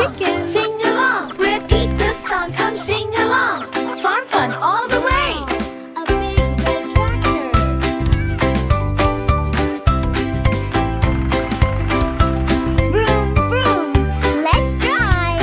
chickens. Sing along, repeat the song, come sing along. Farm fun all the way. A big red tractor. Vroom, vroom. Let's drive.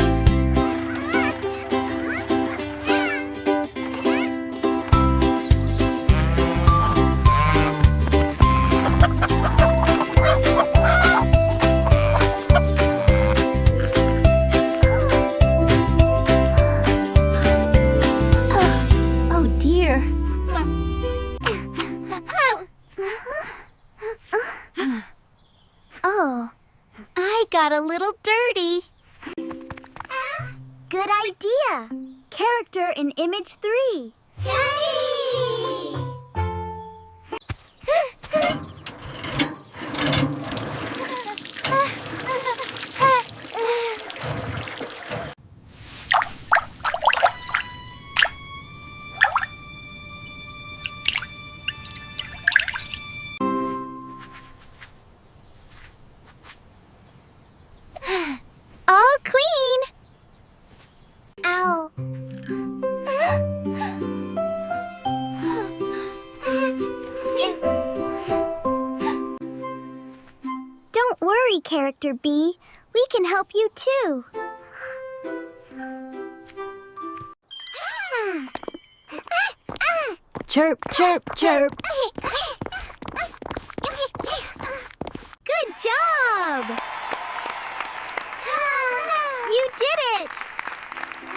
Oh dear. Oh, I got a little dirty. Good idea. Character in image 3. All clean. Ow. Don't worry, Character B. We can help you too. Chirp, chirp, chirp. Good job! You did it!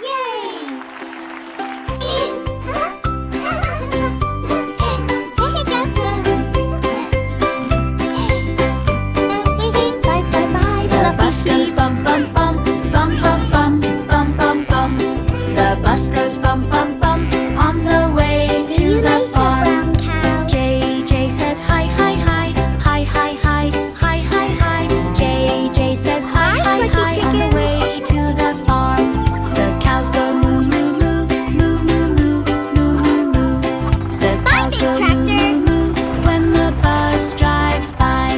Yay! Bye, bye, bye, The bus goes bum bum bum, bum bum bum, bum bum bum. The bus goes bum bum bum on the way See to you the later, farm. brown cow. JJ says hi hi hi, hi hi hi, hi hi hi. JJ says hi Hi, hi Clucky hi on the chickens. way to the farm. The cows go moo moo moo, moo moo moo, moo moo moo. The Bye, cows big go tractor. moo moo moo when the bus drives by.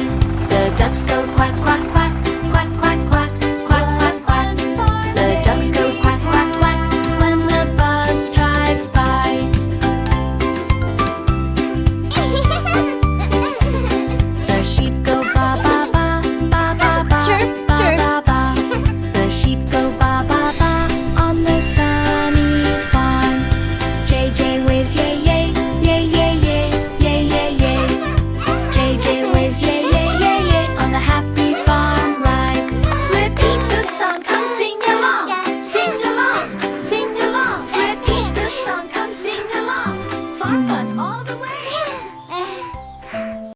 The ducks go quack quack quack, quack quack quack, quack quack quack. The ducks go quack quack quack when the bus drives by. The sheep go ba ba ba, ba ba ba, Chirp, ba chirp. ba ba. The sheep go ba